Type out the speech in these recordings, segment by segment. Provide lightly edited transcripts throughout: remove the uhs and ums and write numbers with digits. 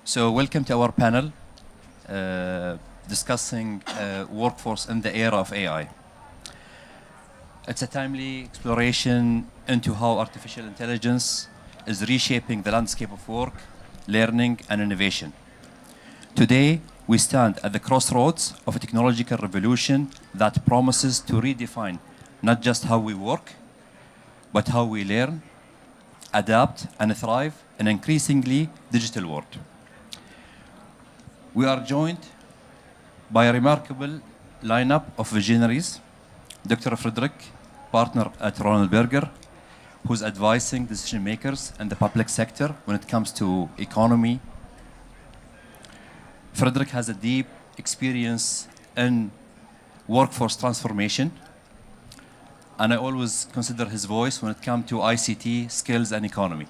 So welcome to our panel discussing workforce in the era of AI. It's a timely exploration into how artificial intelligence is reshaping the landscape of work, learning, and innovation. Today, we stand at the crossroads of a technological revolution that promises to redefine not just how we work, but how we learn, adapt, and thrive in an increasingly digital world. We are joined by a remarkable lineup of visionaries. Dr. Frederick, partner at Ronald Berger, who's advising decision makers in the public sector when it comes to economy. Frederick has a deep experience in workforce transformation, and I always consider his voice when it comes to ICT, skills, and economy.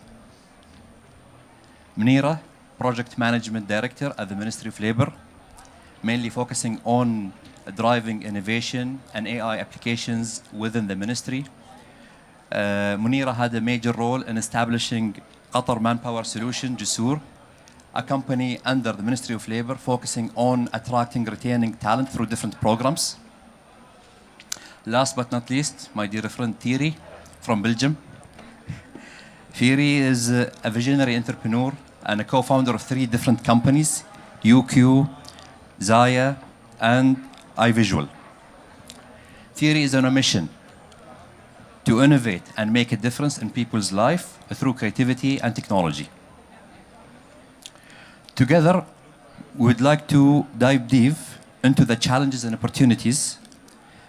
Muneera, Project Management Director at the Ministry of Labor, mainly focusing on driving innovation and AI applications within the ministry. Muneera had a major role in establishing Qatar Manpower Solution, JSUR, a company under the Ministry of Labor focusing on attracting, retaining talent through different programs. Last but not least, my dear friend Thierry from Belgium. Thierry is a visionary entrepreneur and a co-founder of 3 different companies, UQ, Zaya, and iVisual. Thierry is on a mission to innovate and make a difference in people's life through creativity and technology. Together, we would like to dive deep into the challenges and opportunities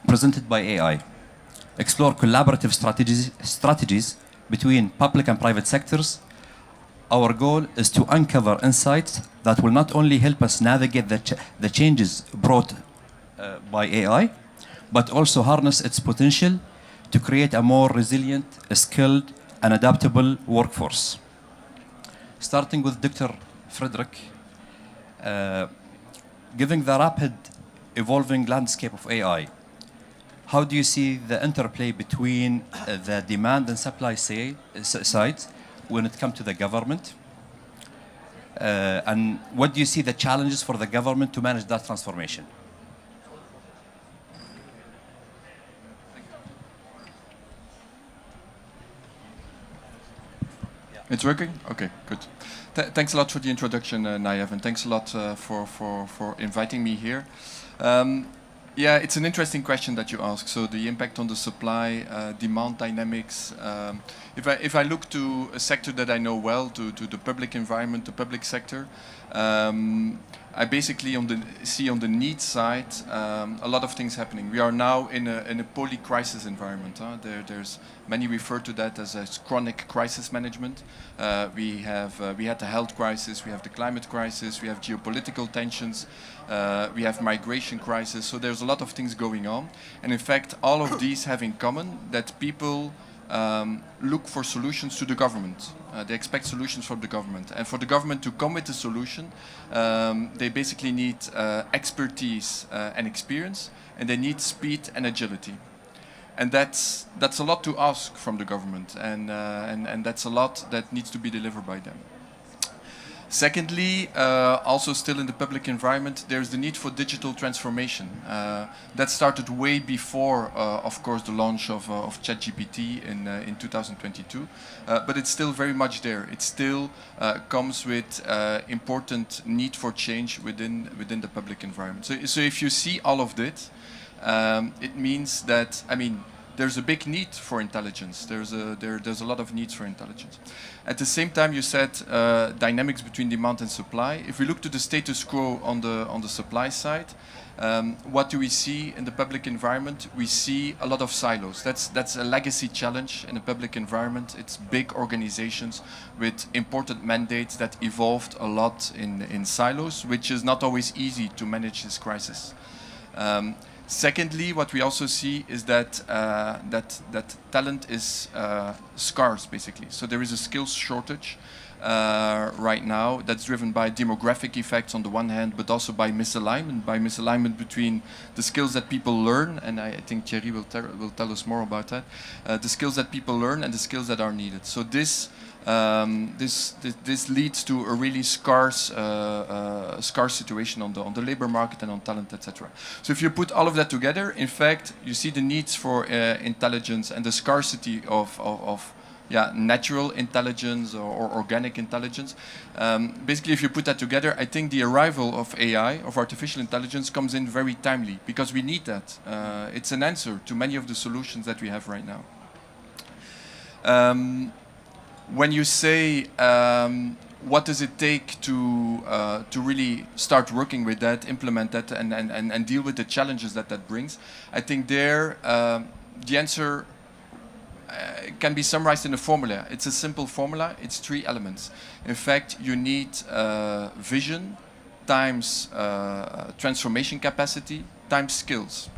presented by AI, explore collaborative strategies between public and private sectors. Our goal is to uncover insights that will not only help us navigate the changes brought by AI, but also harness its potential to create a more resilient, skilled, and adaptable workforce. Starting with Dr. Frederick, given the rapid evolving landscape of AI, how do you see the interplay between the demand and supply sides when it comes to the government? And what do you see the challenges for the government to manage that transformation? It's working? Okay, good. Thanks a lot for the introduction, Nayef, and thanks a lot for inviting me here. Yeah, it's an interesting question that you ask. So the impact on the supply, demand dynamics. If I look to a sector that I know well, to the public environment, the public sector, I basically see on the need side a lot of things happening. We are now in a poly-crisis environment. There's many refer to that as chronic crisis management. We had the health crisis, we have the climate crisis, we have geopolitical tensions, we have migration crisis. So there's a lot of things going on, and in fact, all of these have in common that people look for solutions to the government. They expect solutions from the government. And for the government to come with a solution, they basically need expertise and experience, and they need speed and agility. And that's a lot to ask from the government, and that's a lot that needs to be delivered by them. Secondly, also still in the public environment, there's the need for digital transformation. That started way before, of course, the launch of ChatGPT in 2022, but it's still very much there. It still comes with important need for change within the public environment. So if you see all of this, it means that, I mean, there's a big need for intelligence. There's a lot of needs for intelligence. At the same time, you said dynamics between demand and supply. If we look to the status quo on the supply side, what do we see in the public environment? We see a lot of silos. That's a legacy challenge in a public environment. It's big organizations with important mandates that evolved a lot in silos, which is not always easy to manage this crisis. Secondly, what we also see is that that talent is scarce, basically. So there is a skills shortage. right now. That's driven by demographic effects on the one hand, but also by misalignment between the skills that people learn, and I think Thierry will tell us more about that, the skills that people learn and the skills that are needed. So this leads to a really scarce situation on the labor market and on talent, etc. So if you put all of that together, in fact, you see the needs for intelligence and the scarcity of natural intelligence or organic intelligence. Basically, if you put that together, I think the arrival of AI, of artificial intelligence, comes in very timely because we need that. It's an answer to many of the solutions that we have right now. When you say what does it take to really start working with that, implement that, and deal with the challenges that brings, I think there the answer can be summarized in a formula. It's a simple formula. It's 3 elements. In fact, you need vision times transformation capacity times skills.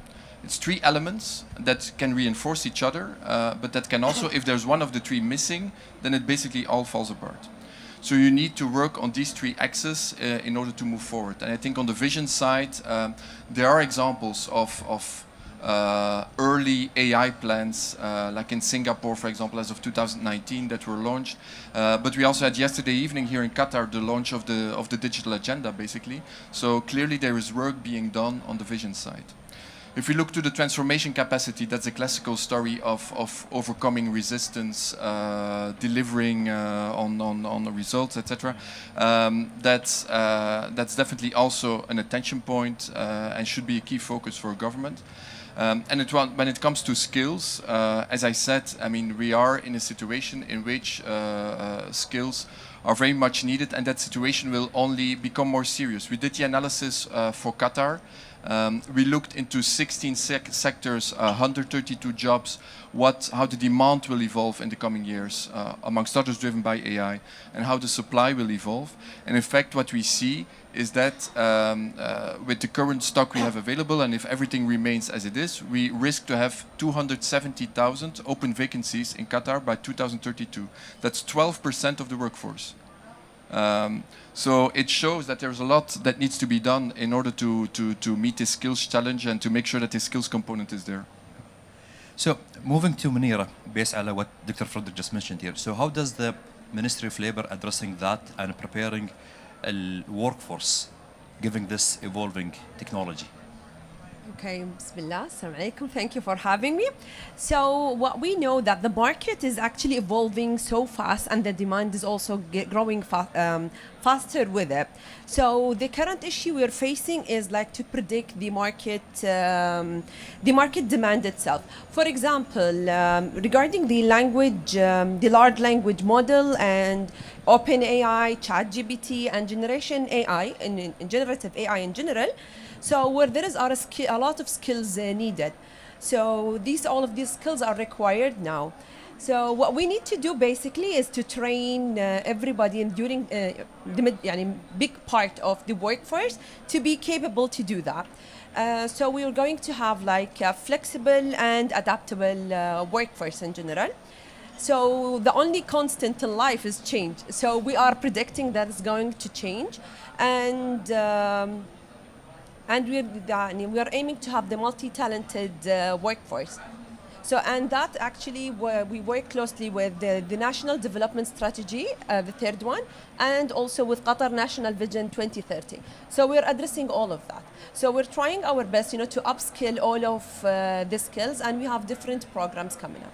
It's 3 elements that can reinforce each other, but that can also, if there's one of the 3 missing, then it basically all falls apart. So you need to work on these 3 axes in order to move forward. And I think on the vision side, there are examples of early AI plans, like in Singapore, for example, as of 2019, that were launched. But we also had yesterday evening here in Qatar the launch of the digital agenda, basically. So clearly there is work being done on the vision side. If we look to the transformation capacity, that's a classical story of overcoming resistance, delivering on the results, etc. That's definitely also an attention point and should be a key focus for government. And when it comes to skills, as I said, I mean, we are in a situation in which skills are very much needed, and that situation will only become more serious. We did the analysis for Qatar. We looked into 16 sectors, 132 jobs, how the demand will evolve in the coming years, amongst others driven by AI, and how the supply will evolve. And in fact, what we see is that with the current stock we have available, and if everything remains as it is, we risk to have 270,000 open vacancies in Qatar by 2032. That's 12% of the workforce. So it shows that there's a lot that needs to be done in order to meet this skills challenge and to make sure that the skills component is there. So moving to Muneera, based on what Dr. Frederick just mentioned here. So how does the Ministry of Labour addressing that and preparing a workforce, given this evolving technology? Okay, Bismillah, Assalamu alaikum. Thank you for having me. So what we know that the market is actually evolving so fast, and the demand is also growing faster with it. So the current issue we're facing is like to predict the market demand itself. For example, regarding the language, the large language model and OpenAI, ChatGPT, and generation AI, and generative AI in general. So where there is a lot of skills needed. So all of these skills are required now. So what we need to do basically is to train everybody during the big part of the workforce to be capable to do that. So we are going to have like a flexible and adaptable workforce in general. So the only constant in life is change. So we are predicting that it's going to change, and we are aiming to have the multi-talented workforce. So, and that actually, we work closely with the National Development Strategy, the third one, and also with Qatar National Vision 2030. So we're addressing all of that. So we're trying our best, to upskill all of the skills, and we have different programs coming up.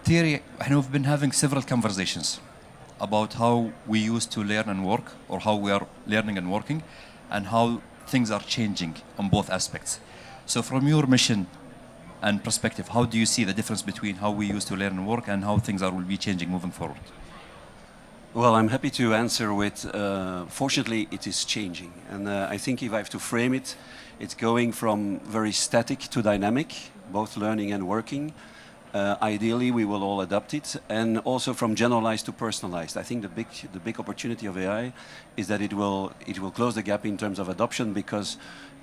Thierry, we've been having several conversations about how we used to learn and work, or how we are learning and working, and how things are changing on both aspects. So from your mission and perspective, how do you see the difference between how we used to learn and work and how things will be changing moving forward? Well, I'm happy to answer with, fortunately, it is changing. And I think if I have to frame it, it's going from very static to dynamic, both learning and working. Ideally, we will all adopt it, and also from generalized to personalized. I think the big opportunity of AI is that it will close the gap in terms of adoption, because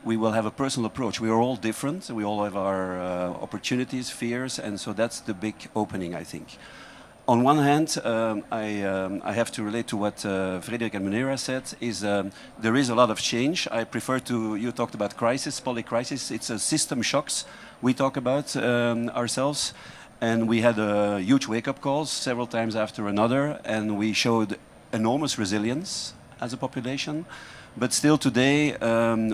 we will have a personal approach. We are all different. We all have our opportunities, fears, and so that's the big opening, I think. on one hand, I have to relate to what Frederick and Muneera said, is there is a lot of change. I prefer to, you talked about crisis, polycrisis, it's a system shocks we talk about ourselves. And we had huge wake-up calls several times after another, and we showed enormous resilience as a population. But still today,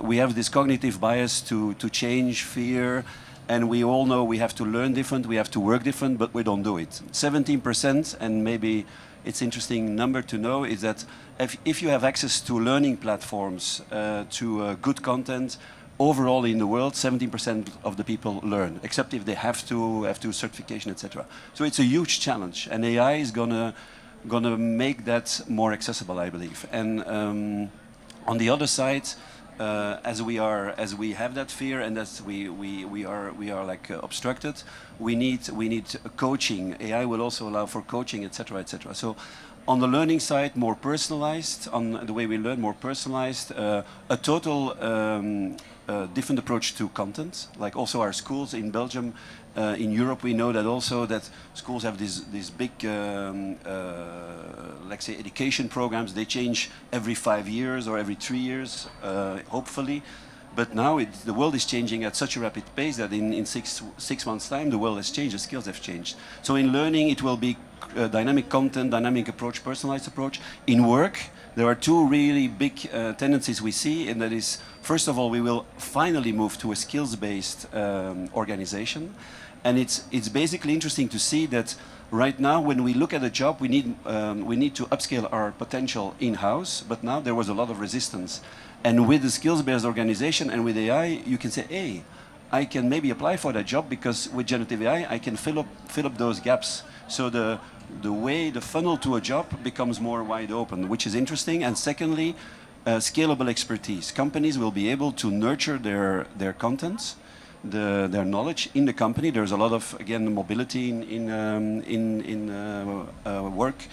we have this cognitive bias to change, fear, and we all know we have to learn different, we have to work different, but we don't do it. 17%, and maybe it's interesting number to know, is that if you have access to learning platforms, to good content, overall in the world, 17% of the people learn, except if they have to certification, etc. So it's a huge challenge, and AI is gonna make that more accessible, I believe. And on the other side, as we have that fear and as we are like obstructed, we need coaching. AI will also allow for coaching, etc., etc. So on the learning side, more personalized, on the way we learn, more personalized, a total different approach to content, like also our schools in Belgium. In Europe, we know that also that schools have these big, let's say, education programs. They change every 5 years or every 3 years, hopefully. But now the world is changing at such a rapid pace that in six months' time, the world has changed, the skills have changed. So in learning, it will be dynamic content, dynamic approach, personalized approach. In work, there are two really big tendencies we see, and that is, first of all, we will finally move to a skills-based organization. And it's basically interesting to see that right now, when we look at a job, we need to upscale our potential in-house, but now there was a lot of resistance. And with the skills-based organization and with AI, you can say, hey, I can maybe apply for that job because with generative AI, I can fill up those gaps. So the funnel to a job becomes more wide open, which is interesting. And secondly, scalable expertise. Companies will be able to nurture their contents, their knowledge in the company. There's a lot of, again, mobility in work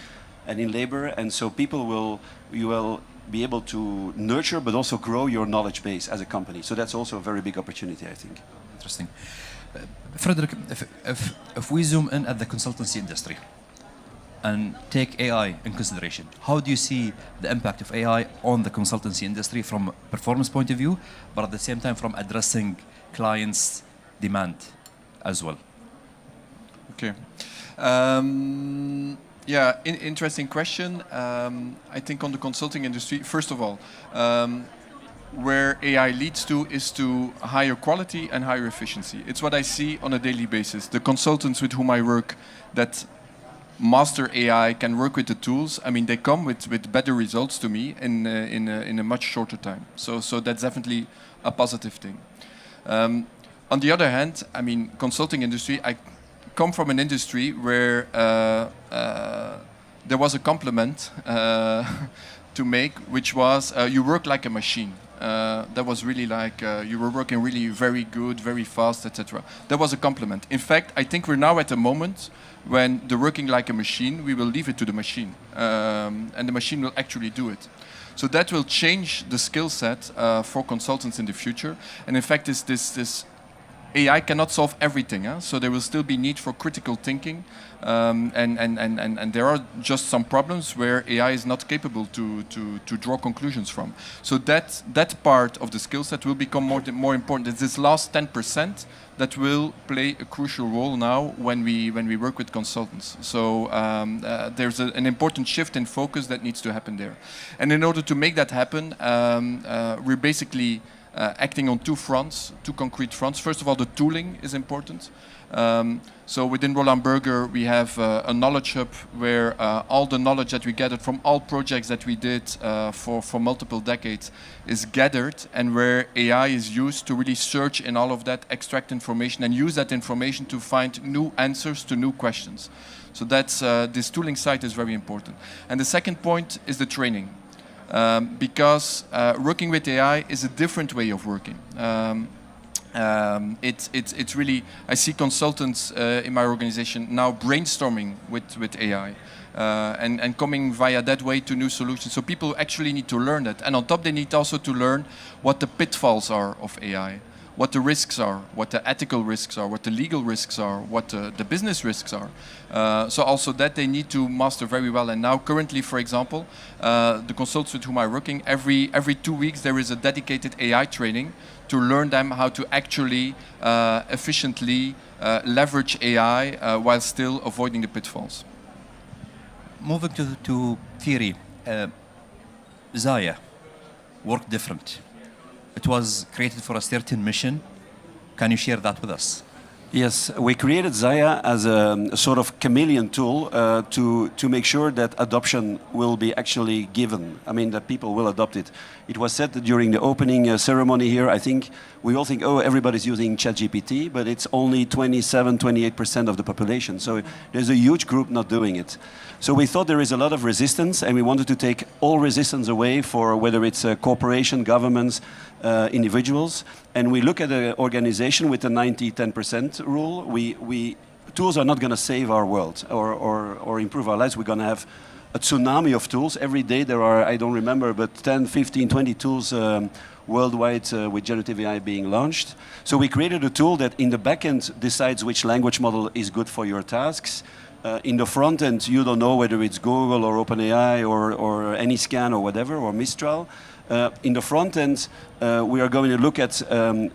and in labor, and so you will be able to nurture but also grow your knowledge base as a company. So that's also a very big opportunity, I think. Interesting. Frederick, if we zoom in at the consultancy industry and take AI in consideration, how do you see the impact of AI on the consultancy industry from a performance point of view, but at the same time from addressing clients' demand as well? Okay. Yeah, interesting question. I think on the consulting industry, first of all, where AI leads to is to higher quality and higher efficiency. It's what I see on a daily basis. The consultants with whom I work that master AI, can work with the tools, I mean, they come with better results to me in a much shorter time. So that's definitely a positive thing. On the other hand, I mean, consulting industry, I come from an industry where there was a compliment to make, which was you work like a machine. That was really like you were working really very good, very fast, etc. That was a compliment. In fact, I think we're now at a moment when the working like a machine, we will leave it to the machine, and the machine will actually do it. So that will change the skill set for consultants in the future. And in fact, this AI cannot solve everything, so there will still be need for critical thinking, and there are just some problems where AI is not capable to draw conclusions from. So that part of the skill set will become more important. It's this last 10% that will play a crucial role now when we work with consultants. So there's an important shift in focus that needs to happen there. And in order to make that happen, we're basically acting on two concrete fronts. First of all, the tooling is important. So within Roland Berger, we have a knowledge hub where all the knowledge that we gathered from all projects that we did for multiple decades is gathered, and where AI is used to really search in all of that, extract information, and use that information to find new answers to new questions. So that's this tooling side is very important. And the second point is the training. Because working with AI is a different way of working. It's really, I see consultants in my organization now brainstorming with AI and coming via that way to new solutions. So people actually need to learn that. And on top, they need also to learn what the pitfalls are of AI. what the risks are, what the ethical risks are, what the legal risks are, what the business risks are. So also that they need to master very well. And now currently, for example, the consultants with whom I'm working, every 2 weeks there is a dedicated AI training to learn them how to actually efficiently leverage AI while still avoiding the pitfalls. Moving to Thierry, Zaya worked different. It was created for a certain mission. Can you share that with us? Yes, we created Zaya as a sort of chameleon tool to make sure that adoption will be actually given. I mean, that people will adopt it. It was said that during the opening ceremony here, I think we all think, oh, everybody's using ChatGPT, but it's only 27, 28% of the population. So there's a huge group not doing it. So we thought there is a lot of resistance, and we wanted to take all resistance away for whether it's a corporation, governments, individuals. And we look at an organization with the 90-10% rule. Tools are not going to save our world or improve our lives. We're going to have a tsunami of tools. Every day there are, I don't remember, but 10, 15, 20 tools worldwide with generative AI being launched. So we created a tool that in the back end decides which language model is good for your tasks. In the front end, you don't know whether it's Google or OpenAI or AnyScan or whatever, or Mistral. In the front end, we are going to look at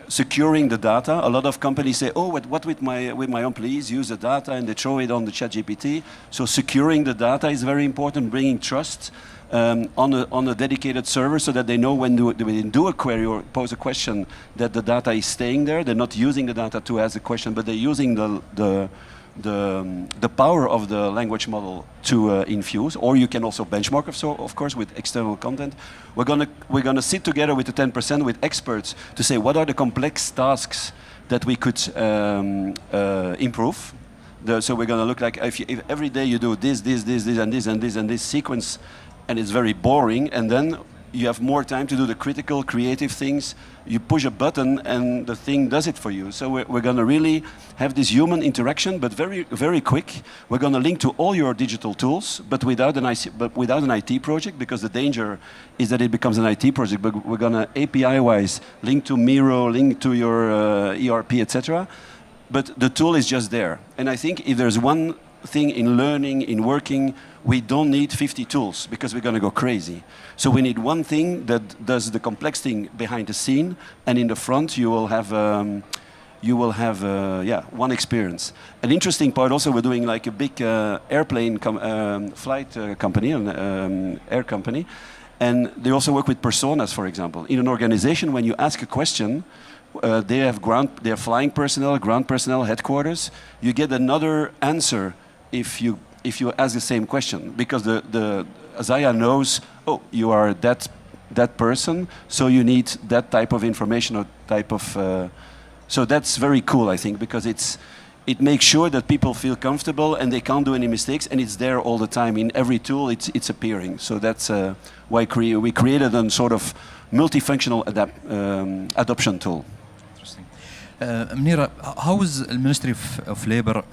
securing the data. A lot of companies say, oh, what with my employees use the data and they throw it on the ChatGPT. So securing the data is very important, bringing trust on a dedicated server so that they know when they do a query or pose a question that the data is staying there. They're not using the data to ask a question, but they're using the power of the language model to infuse, or you can also benchmark, of course, with external content. We're gonna sit together with the 10% with experts to say what are the complex tasks that we could improve. So we're gonna look like if every day you do this, and this sequence, and it's very boring, and then you have more time to do the critical, creative things. You push a button and the thing does it for you. So we're going to really have this human interaction, but very, very quick. We're going to link to all your digital tools, but without an IT project, because the danger is that it becomes an IT project. But we're going to API-wise link to Miro, link to your ERP, etc. But the tool is just there. And I think if there's one thing in learning, in working, we don't need 50 tools because we're going to go crazy. So we need one thing that does the complex thing behind the scene, and in the front you will have one experience. An interesting part also, we're doing like a big airplane flight company, an air company, and they also work with personas, for example. In an organization, when you ask a question, they have flying personnel, ground personnel, headquarters. You get another answer if you ask the same question, because the Zaya knows, oh, you are that person, so you need that type of information or type of. So that's very cool, I think, because it makes sure that people feel comfortable and they can't do any mistakes, and it's there all the time. In every tool, it's appearing. So that's why we created a sort of multifunctional adoption tool. Muneera, how is the Ministry of Labour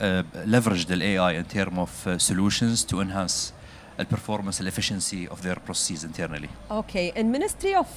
leveraged the AI in terms of solutions to enhance the performance and efficiency of their processes internally? Okay, in Ministry of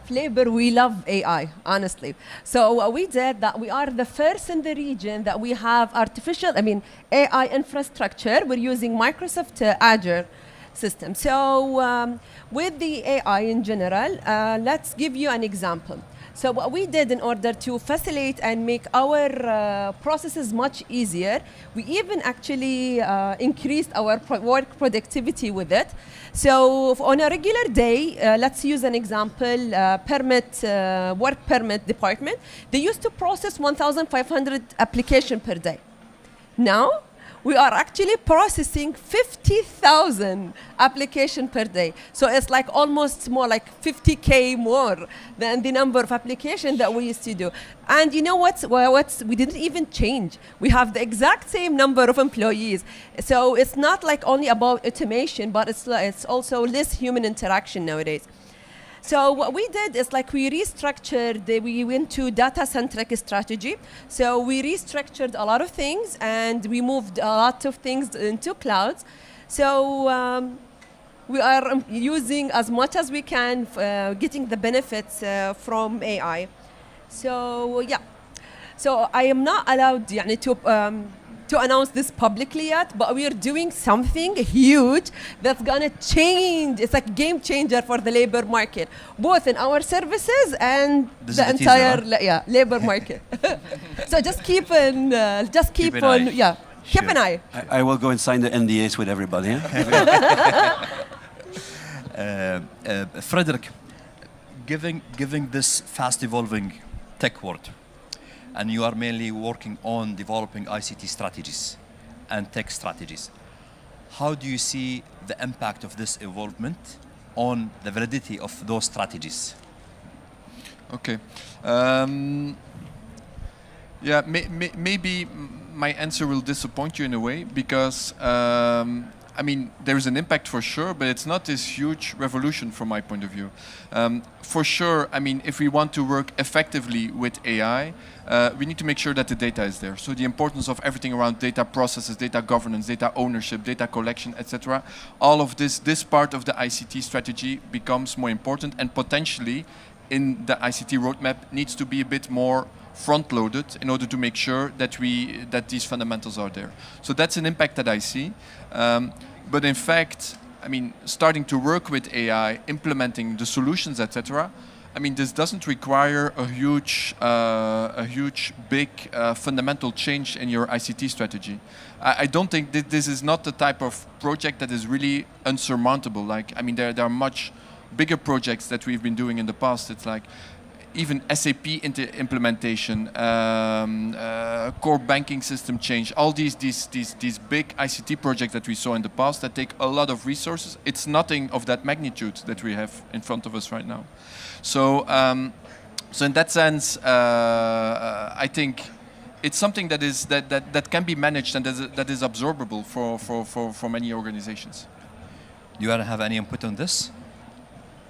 Labour, we love AI, honestly. So what we did, that we are the first in the region that we have AI infrastructure. We're using Microsoft Azure system. So with the AI in general, let's give you an example. So what we did in order to facilitate and make our processes much easier, we even actually increased our work productivity with it. So on a regular day, let's use an example, work permit department. They used to process 1,500 applications per day. Now, we are actually processing 50,000 applications per day. So it's like almost more like 50K more than the number of applications that we used to do. And you know what? We didn't even change. We have the exact same number of employees. So it's not like only about automation, but it's also less human interaction nowadays. So what we did is like we restructured, we went to data-centric strategy. So we restructured a lot of things and we moved a lot of things into clouds. So we are using as much as we can, getting the benefits from AI. So yeah, so I am not allowed يعني, to announce this publicly yet, but we are doing something huge that's gonna change. It's like a game changer for the labor market, both in our services and This the is the teaser, entire huh? labor market. So just keep on, Keep an eye. yeah, keep Sure. an eye. I will go and sign the NDAs with everybody. Yeah? Frederick, giving this fast evolving tech world, and you are mainly working on developing ICT strategies and tech strategies, how do you see the impact of this evolvement on the validity of those strategies? Okay. Yeah, maybe my answer will disappoint you in a way because I mean, there is an impact for sure, but it's not this huge revolution from my point of view. For sure, I mean, if we want to work effectively with AI, we need to make sure that the data is there. So the importance of everything around data processes, data governance, data ownership, data collection, etc. All of this part of the ICT strategy becomes more important, and potentially in the ICT roadmap needs to be a bit more front-loaded in order to make sure that these fundamentals are there. So that's an impact that I see. But in fact, I mean, starting to work with AI, implementing the solutions, etc. I mean, this doesn't require a huge, big, fundamental change in your ICT strategy. I don't think that this is not the type of project that is really unsurmountable. Like, I mean, there are much bigger projects that we've been doing in the past. It's like even SAP implementation, core banking system change, all these big ICT projects that we saw in the past that take a lot of resources. It's nothing of that magnitude that we have in front of us right now. So, so in that sense, I think it's something that can be managed and that is absorbable for many organizations. Do you want to have any input on this?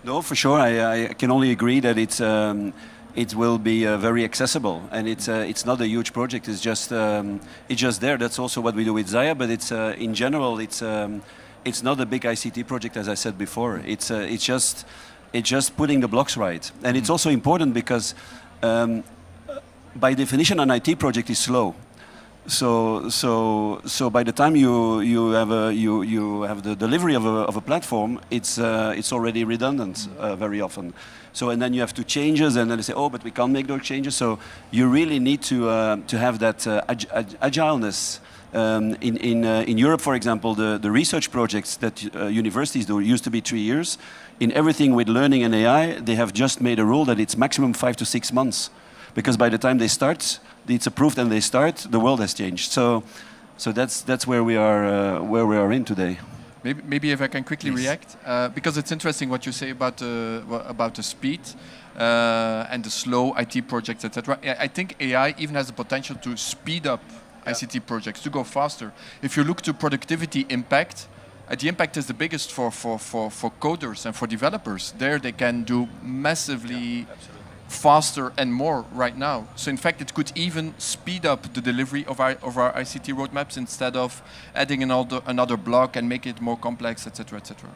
No, for sure. I can only agree that it will be very accessible, and it's not a huge project. It's just there. That's also what we do with Zaya. But it's in general, it's not a big ICT project, as I said before. It's just putting the blocks right, and it's also important because by definition, an IT project is slow. So by the time you have the delivery of a platform, it's already redundant very often. So and then you have to changes, and then they say, oh, but we can't make those changes. So you really need to have that agileness. In Europe, for example, the research projects that universities do used to be 3 years. In everything with learning and AI, they have just made a rule that it's maximum 5 to 6 months, because by the time they start, it's approved and they start, the world has changed. So that's where we are in today. Maybe if I can quickly react, because it's interesting what you say about the speed and the slow IT projects, etc. I think AI even has the potential to speed up ICT projects, to go faster. If you look to productivity impact, the impact is the biggest for coders and for developers. There they can do massively faster and more right now. So in fact, it could even speed up the delivery of our ICT roadmaps instead of adding another block and make it more complex, etc., etc.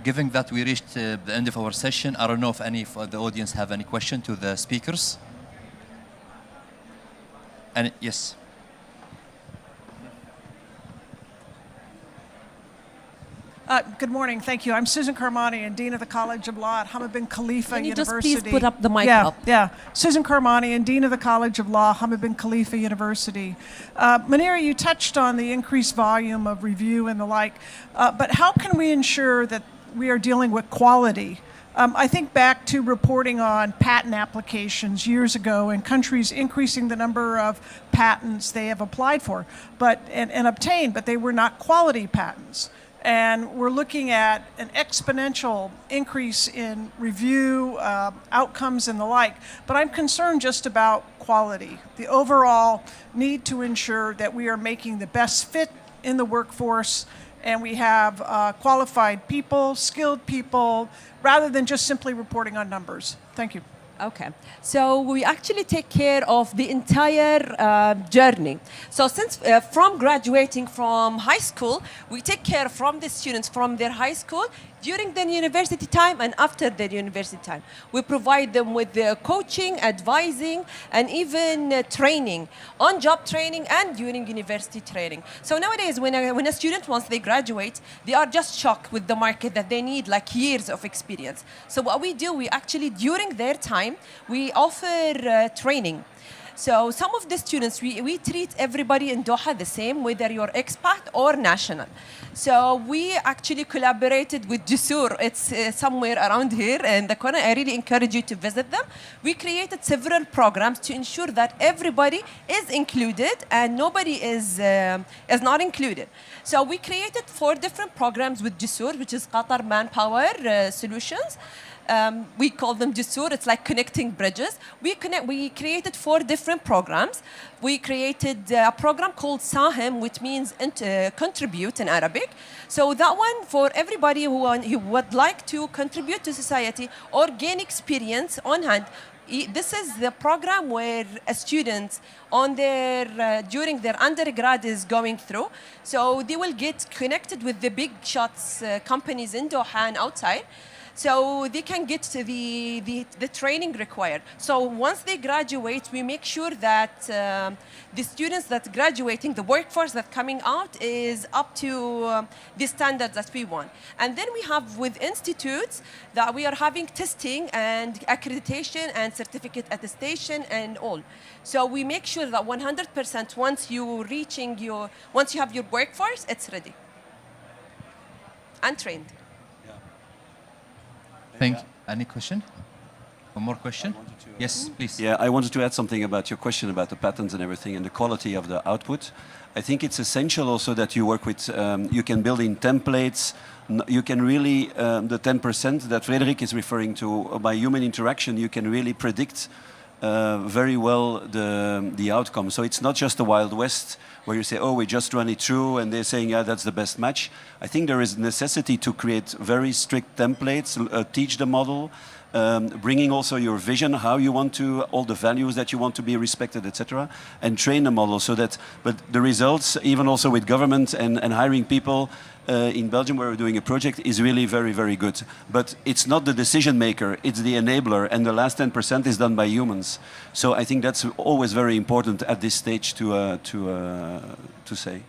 Given that we reached the end of our session, I don't know if any of the audience have any question to the speakers. And yes. Good morning, thank you. I'm Susan Carmani, and Dean of the College of Law at Hamad bin Khalifa Can you University. just please put up the mic yeah, up? Yeah, Susan Carmani, and Dean of the College of Law, Hamad bin Khalifa University. Muneera, you touched on the increased volume of review and the like, but how can we ensure that we are dealing with quality? I think back to reporting on patent applications years ago, and countries increasing the number of patents they have applied for and obtained, but they were not quality patents. And we're looking at an exponential increase in review, outcomes and the like. But I'm concerned just about quality, the overall need to ensure that we are making the best fit in the workforce, and we have qualified people, skilled people, rather than just simply reporting on numbers. Thank you. Okay, so we actually take care of the entire journey. So since from graduating from high school, we take care from the students from their high school during their university time and after their university time. We provide them with coaching, advising, and even training, on-job training and during university training. So nowadays, when a student, once they graduate, they are just shocked with the market that they need like years of experience. So what we do, we actually, during their time, we offer training. So some of the students, we treat everybody in Doha the same, whether you're expat or national. So we actually collaborated with Jusur. It's somewhere around here in the corner. I really encourage you to visit them. We created several programs to ensure that everybody is included and nobody is not included. So we created 4 different programs with Jusur, which is Qatar Manpower Solutions. We call them Jusur. It's like connecting bridges. We created 4 different programs. We created a program called Sahem, which means contribute in Arabic. So that one for everybody who would like to contribute to society or gain experience on hand. This is the program where a student on their during their undergrad is going through. So they will get connected with the big shots companies in Doha and outside. So they can get to the training required. So once they graduate, we make sure that the students that graduating, the workforce that's coming out is up to the standards that we want. And then we have with institutes that we are having testing and accreditation and certificate attestation and all. So we make sure that 100% once you have your workforce, it's ready and trained. Thank you. Any question? One more question? Yes, please. Yeah, I wanted to add something about your question about the patterns and everything and the quality of the output. I think it's essential also that you work with, you can build in templates. You can really, the 10% that Frederick is referring to, by human interaction, you can really predict very well the outcome. So it's not just the Wild West where you say, oh, we just run it through and they're saying, yeah, that's the best match. I think there is necessity to create very strict templates, teach the model, bringing also your vision, how you want to, all the values that you want to be respected, etc., and train the model so that, but the results, even also with government and hiring people, in Belgium where we're doing a project is really very, very good. But it's not the decision maker, it's the enabler, and the last 10% is done by humans. So I think that's always very important at this stage to say.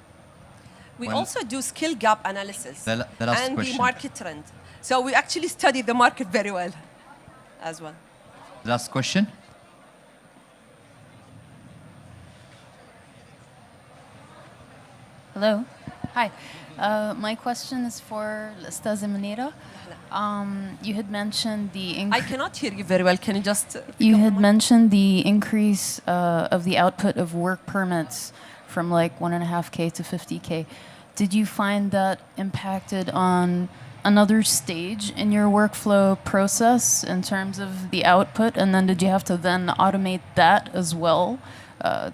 We also do skill gap analysis The last and question. the market trend. So we actually study the market very well as well. Last question. Hello. Hi. My question is for Ustaza Muneera. You had mentioned the I cannot hear you very well. Can you just... You had mentioned the increase of the output of work permits from like 1.5K to 50K. Did you find that impacted on another stage in your workflow process in terms of the output? And then did you have to then automate that as well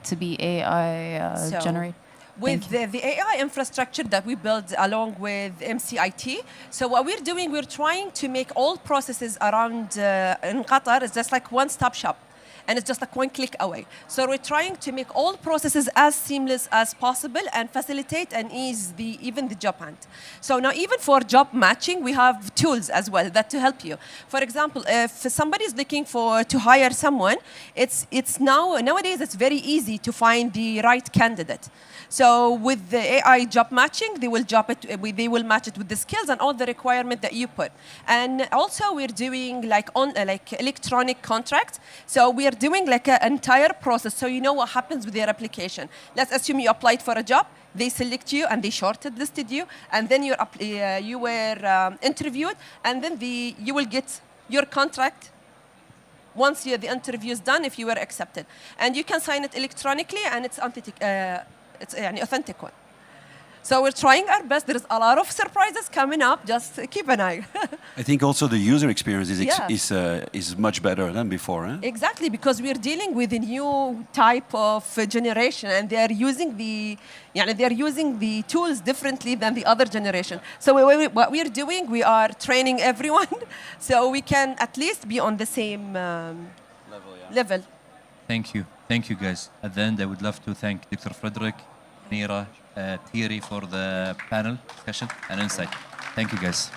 to be AI generated? With the AI infrastructure that we build along with MCIT, so what we're doing, we're trying to make all processes around in Qatar is just like one-stop shop. And it's just like one click away. So we're trying to make all processes as seamless as possible and facilitate and ease even the job hunt. So now even for job matching, we have tools as well that to help you. For example, if somebody is looking to hire someone, nowadays it's very easy to find the right candidate. So with the AI job matching, they will match it with the skills and all the requirement that you put. And also we're doing like electronic contracts. So we are doing like an entire process, so you know what happens with your application. Let's assume you applied for a job, they select you and they shortlisted you, and then you were interviewed, and then you will get your contract once the interview is done if you were accepted. And you can sign it electronically, and it's authentic one. So we're trying our best. There's a lot of surprises coming up. Just keep an eye. I think also the user experience is much better than before. Eh? Exactly, because we're dealing with a new type of generation, and they're using the tools differently than the other generation. So what we're doing, we are training everyone, so we can at least be on the same level. Thank you. Thank you, guys. At the end, I would love to thank Dr. Frederick, Muneera, Thierry for the panel discussion and insight. Thank you, guys.